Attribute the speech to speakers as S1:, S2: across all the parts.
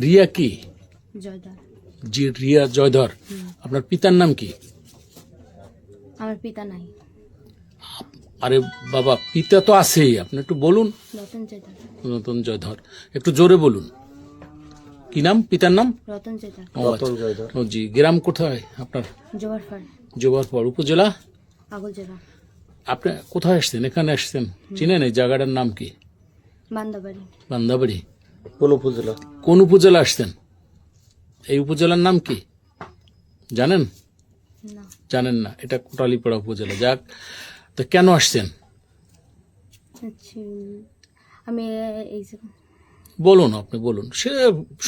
S1: রিয়া কি?
S2: জয়দার।
S1: জি, রিয়া জয়ধর। আপনার পিতার নাম কি?
S2: আমার পিতা নাই।
S1: আরে বাবা, পিতা তো আছেই, আপনি একটু বলুন।
S2: রতন জয়দার।
S1: রতন জয়ধর, একটু জোরে বলুন। কি নাম পিতার নাম?
S2: রতন জয়দার।
S1: ও আচ্ছা। ও জি, গ্রাম কোথায় আপনার?
S2: জোয়ারফাড়।
S1: জোয়ারপাড় উপজেলা।
S2: আগলজেলা।
S1: আপনি কোথায় আসছেন? এখানে আসছেন, চিনেন এই জায়গাটার নাম কি?
S2: বান্দাবাড়ি।
S1: বান্দাবাড়ি।
S3: কোন উপজেলা?
S1: কোন উপজেলা আসছেন? এই উপজেলার নাম কি জানেন?
S2: না।
S1: জানেন না? এটা কোটালীপাড়া উপজেলা। যাক, তো কেন আসছেন
S2: আচ্ছা, আমি এই যে
S1: বলুন, আপনি বলুন, সে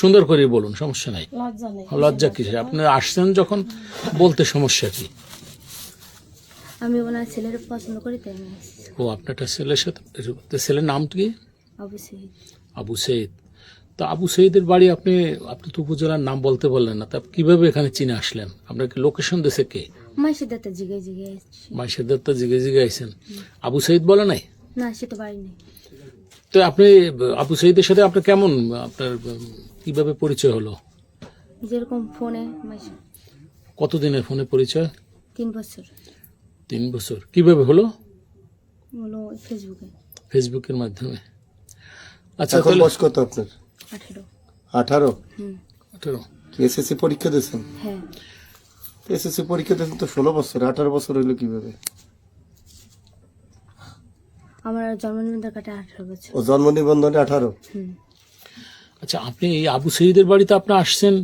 S1: সুন্দর করে বলুন, সমস্যা নাই।
S2: লজ্জা নেই।
S1: লজ্জা কিসে? আপনি আসছেন যখন, বলতে সমস্যা কি?
S2: আমি ওনার ছেলের পছন্দ করি তাই আমি আসছি।
S1: ও, আপনার একটা ছেলের সাথে, তো ছেলের নাম কি?
S2: অবশ্যই।
S1: আবু সৈয়দ। তো আবু সৈয়দের বাড়ি, আপনি তো উপজেলার নাম বলতে বললেন না, তা কিভাবে এখানে চিনে আসলেন? আপনাকে লোকেশন দিয়েছে কে?
S2: মাসির দাঁতে জিগে জিগে আসছি।
S1: মাইশের দত্ত জিগে জিগে আইছেন। আবু সৈয়দ বলে নাই?
S2: না, সে তো বাড়ি নেই।
S1: তো আপনি আবু সৈয়দের সাথে আপনার কেমন, আপনার কিভাবে পরিচয় হলো?
S2: যেরকম ফোনে মাসি।
S1: কতদিনের ফোনে পরিচয়?
S2: 3 বছর
S1: 3 বছর। কিভাবে হলো?
S2: হলো ফেসবুকে।
S1: ফেসবুকের মাধ্যমে। আচ্ছা,
S3: এখন বয়স কত আপনার?
S2: 18।
S3: 18?
S2: হুম।
S1: 18।
S3: কি এসএসসি পরীক্ষা দিয়েছেন?
S2: হ্যাঁ।
S3: এসএসসি পরীক্ষা দিয়েছেন তো 16 বছর, 18 বছর হইলো কিভাবে?
S2: আমার জন্ম নিবন্ধন কাটে 18 বছর।
S3: ও জন্ম নিবন্ধনে 18?
S2: হুম।
S1: আচ্ছা, আপনি এই আবু সৈয়দের বাড়িতে আপনি আসছেন,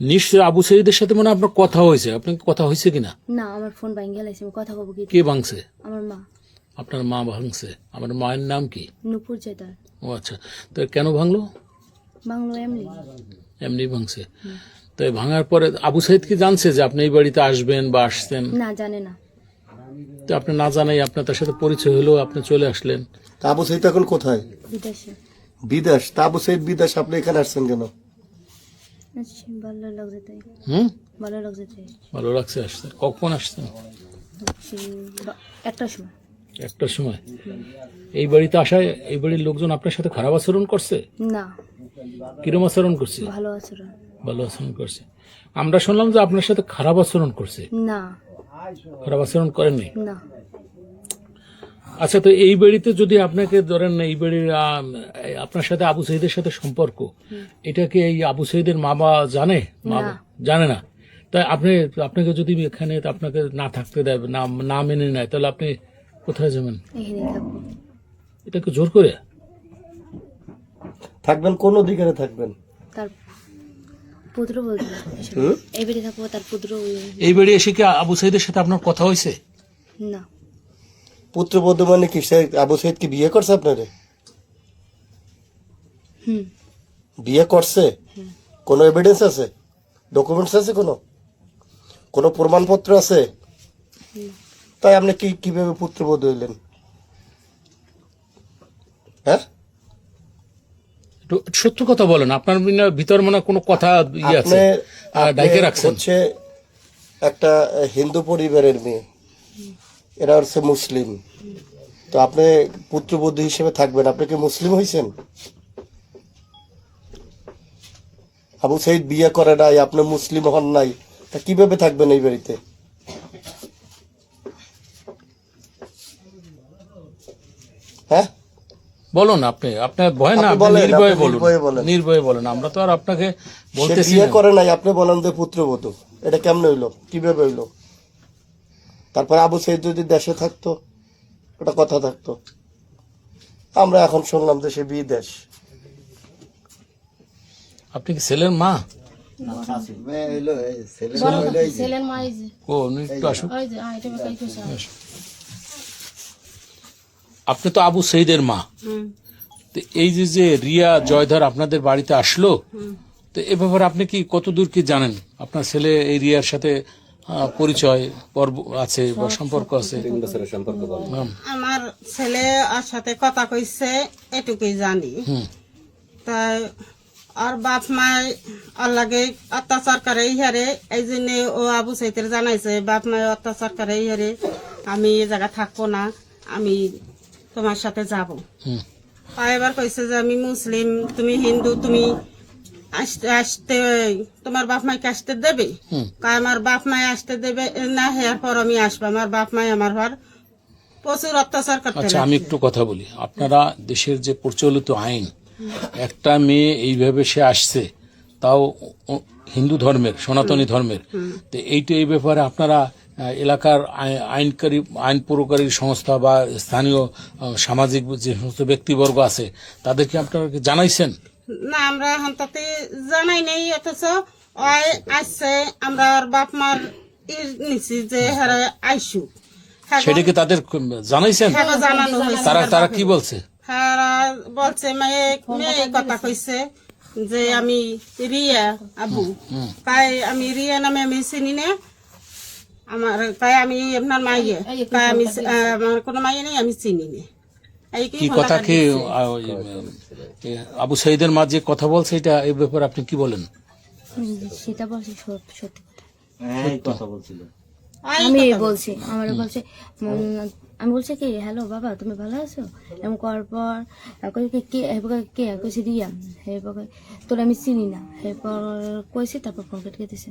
S1: নিশ্চয়ই আবু সৈয়দের সাথে মনে হয় আপনার কথা হয়েছে। আপনার কথা হয়েছে কিনা?
S2: না, আমার ফোন ভাঙে গেছে, আমি কথা বলবো কি?
S1: কে ভাঙছে?
S2: আমার মা।
S1: আপনার মা ভাঙছে। আমার মায়ের নাম কি?
S2: নূপুর জয়দার।
S1: ও আচ্ছা, তো কেন ভাঙলো?
S2: বাংলো এমনি।
S1: এমনি ভাঙছে। তো ভাঙার পরে আবু সৈয়দ কি জানছে যে আপনি এই বাড়িতে আসবেন বা আসছেন?
S2: না, জানে না।
S1: তো আপনি না জানাই আপনার তার সাথে পরিচয় হলো, আপনি চলে আসলেন।
S3: তা আবু সৈয়দ এখন কোথায়?
S2: বিদেশে।
S3: বিদেশ? তা আবু সৈয়দ বিদেশ, আপনি এখানে আসছেন কেন?
S2: আচ্ছা, ভালো লাগছে তাই।
S1: হুম,
S2: ভালো লাগছে তাই।
S1: ভালো লাগছে আসছেন। কখন আসছেন?
S2: একটার সময়।
S1: একটার সময়। এই বাড়িতে আসায় এই বাড়ির লোকজন আপনার সাথে খারাপ আচরণ করছে?
S2: না,
S1: কিরম আচরণ করছে?
S2: ভালো আচরণ।
S1: ভালো আচরণ করছে। আমরা শুনলাম যে আপনার সাথে খারাপ আচরণ করছে।
S2: না।
S1: খারাপ আচরণ করেননি?
S2: না।
S1: আচ্ছা, তো এই বাড়িতে যদি আপনাকে ধরেন, এই বাড়ির আপনার সাথে আবু সৈয়দের সাথে সম্পর্ক, এটা কি এই আবু সৈয়দের মা বাবা জানে?
S2: না।
S1: জানে না? তাই আপনাকে যদি এখানে আপনাকে না থাকতে দেয়, না মেনে নেয়, তাহলে আপনি কোথায় যাবেন?
S2: এখানেই থাকবো।
S1: এটাকে জোর করে?
S3: থাকবেন কোন অধিকারে থাকবেন?
S2: তার পুত্র বলতে এই বাড়ি থাকবো, তার পুত্র।
S1: এই বাড়ি এসে কি আবু সৈয়দের সাথে আপনার কথা হয়েছে?
S2: না।
S3: পুত্রবধূ মানে কি? সে আবু সৈয়দ কি বিয়ে করছে আপনারে?
S2: হুম।
S3: বিয়ে করছে? কোনো এভিডেন্স আছে? ডকুমেন্টস আছে? কোনো প্রমাণপত্র আছে? তাই আপনি কিভাবে পুত্রবধূ হইলেন? হ্যাঁ,
S1: একটু সত্য কথা বলেন। আপনার ভিতর মনে হয় কোনো কথা আছে, ডাইকে রাখছেন।
S3: হচ্ছে একটা হিন্দু পরিবারের মেয়ে, এরা হচ্ছে মুসলিম, তো আপনি পুত্রবধূ হিসেবে থাকবেন। আপনি কি মুসলিম হয়েছেন? আবু সৈয়দ বিয়ে করে নাই, আপনি মুসলিম হন নাই, তা কিভাবে থাকবেন এই বাড়িতে? হ্যাঁ,
S1: বলুন, আপনি আপনার ভয় না,
S3: আপনি
S1: আপনি
S3: বলেন,
S1: নির্ভয়ে
S3: আপনি
S1: বলুন,
S3: নির্ভয়ে বলেন।
S1: নির্ভয়ে বলেন। আমরা তো আর আপনাকে
S3: সে
S1: বলতেছি
S3: বিয়ে
S1: না।
S3: করে নাই, আপনি বলেন যে পুত্রবধূ। এটা কেমনে হইলো? কিভাবে হইলো? তারপর আবু সৈয়দ যদি দেশে থাকতো, ওটা কথা থাকতো। আমরা এখন শুনলাম যে সে বিদেশ।
S1: আপনি কি ছেলের মা?
S2: ছেলের মা। এই যে
S1: ও, একটু আসুন।
S2: ওই যে এটা বেকাই
S1: আসুন। আপনি তো আবু সৈয়দের মা। তো এই যে রিয়া জয়ধর আপনাদের বাড়িতে আসলো, তো এ ব্যাপারে আপনি কি কতদূর কি জানেন? আপনার ছেলে এই রিয়ার সাথে পরিচয় পর্ব আছে বা সম্পর্ক আছে?
S4: আমার ছেলে ওর সাথে কথা কইছে, এটুকুই জানি। তাই আর বাপ মায় ওর লাগে অত্যাচার করে ইহারে, এই জন্য ও আবু সৈয়দের জানাইছে বাপ মায় অত্যাচার করে ইহারে, আমি এ জায়গা থাকবো না, আমি তোমার সাথে যাব। এবার কইছে যে আমি মুসলিম, তুমি হিন্দু, তুমি আসতে আসতে তোমার বাপ মাইকে আসতে দেবে? কয় আমার বাপ মাই আসতে দেবে না, এরপর আমি আসবো। আমার বাপ মাই আমার ঘর প্রচুর অত্যাচার করতে
S1: আচ্ছা, আমি একটু কথা বলি। আপনারা দেশের যে প্রচলিত আইন, একটা মেয়ে এইভাবে সে আসছে, তাও হিন্দু ধর্মের, সনাতনী ধর্মের, তো এইটা এই ব্যাপারে আপনারা এলাকার আইন প্রয়োগকারী সংস্থা বা স্থানীয় সামাজিক যে সমস্ত ব্যক্তিবর্গ আছে তাদেরকে আপনারা কি জানাইছেন?
S4: না, আমরা এখন তাতে জানাই নেই, অথচ ওই আসছে আমরা ওর বাপ মার নিছি যে হ্যাঁ আইসু,
S1: সেটা কি তাদের জানাইছেন?
S4: হ্যাঁ জানানো হয়েছে।
S1: তারা কি বলছে?
S4: হ্যাঁ বলছে মেয়ে মেয়ে কথা কইছে যে আমি রিয়া আবু, তাই আমি রিয়া নামে আমি চিনি না, আমার তাই আমি আপনার মাইয়ে, তাই আমি আমার কোনো মাইয়ে নেই, আমি চিনি না। এই
S1: কি কথা কি আবু সাইদের মা যে কথা বলছে এটা এই ব্যাপারে আপনি কি বলেন?
S2: সেটা বলছে সত্যি কথা।
S4: এই
S2: আমি
S4: কথা
S2: বলছি, আমার বলছে আমি বলছি কি হ্যালো বাবা তুমি ভালো আছো, এমন করার পর কে কইছি রিয়া, এরপর তোর আমি চিনি না, এরপর কইছি, তারপর ফোন কেটে দিছে।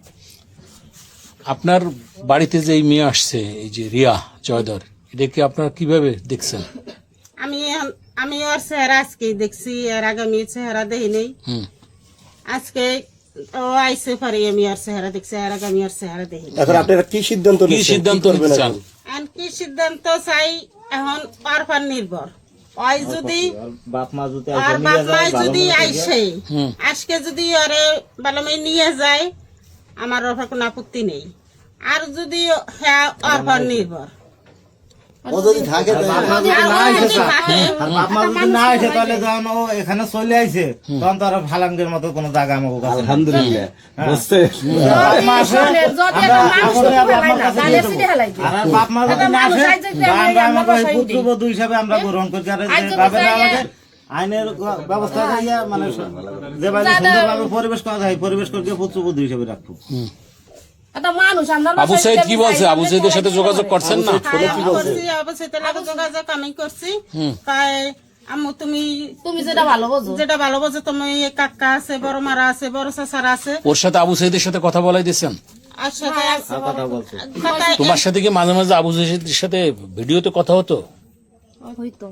S1: আপনার বাড়িতে যে এই মেয়ে আসছে, এই যে রিয়া জয়ধর, এটাকে আপনারা কিভাবে দেখছেন?
S4: আমি ওর চেহারা আজকে দেখছি, এর আগে আমি চেহারা দেখি নেই। আজকে ও আইসে পারি আমি ওর চেহারা দেখছি, এর আগে আমি ওর চেহারা দেখি নাই।
S3: এখন আপনারা কি সিদ্ধান্ত
S1: কি
S3: নিচ্ছেন?
S1: সিদ্ধান্ত
S3: কি করবেন
S1: নিতে
S3: এখন?
S1: চান?
S4: আর কি সিদ্ধান্ত চাই এখন ওর পর নির্ভর। ওই যদি
S5: বাপ মা যদি
S4: আর বাপ মাই যদি আইসে আজকে যদি ওরে বালামাই নিয়ে যায়, আমার ওর কোনো আপত্তি নেই। আর যদি হ্যাঁ ওর পর নির্ভর।
S3: ও যদি থাকে
S4: আর ও যদি থাকে,
S5: আর বাপ মা যদি না আসে তাহলে যখন ও এখানে চলে আইছে তখন তো আর ভালাঙ্গের মতো কোনো জায়গা আমাকে কাছে নেই।
S6: আলহামদুলিল্লাহ বুঝতে
S5: বাপ মা আসে, আমরা বাপ মার কাছে দিয়ে দেবো। আর বাপ মা যদি না আসে, আমরা আমাকে পুত্রবধূ হিসাবে আমরা গ্রহণ করছি। আর যে বাপেরা আমাকে আইনের ব্যবস্থা দিয়ে মানে যেভাবে সুন্দরভাবে পরিবেশ করা যায়, পরিবেশ করে পুত্রবধূ হিসাবে রাখবো।
S1: আবু সাইদ কি বলছে? আবু সাইদের সাথে যোগাযোগ করছেন না?
S4: আমি করছি, অবশ্যই তার লগে যোগাযোগ আমি করছি। তাই আম্মু তুমি যেটা ভালো বোঝো, তুমি কাকা আছে, বড় মারা আছে, বড় চাচারা আছে,
S1: ওর সাথে আবু সাইদের সাথে কথা বলাই দিয়েছেন?
S4: আর সাথে
S5: কথা বলছে।
S4: কথায়
S1: তোমার সাথে কি মাঝে মাঝে আবু সাইদের সাথে ভিডিওতে কথা হতো?
S2: হয়তো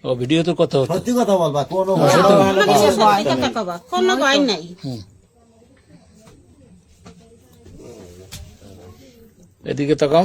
S1: ও ভিডিওতে কথা হতো।
S3: সত্যি কথা বলবা, কোনো
S4: সত্যি কথা কবা, কোনো ভয় নাই।
S1: এদিকে তাকাও।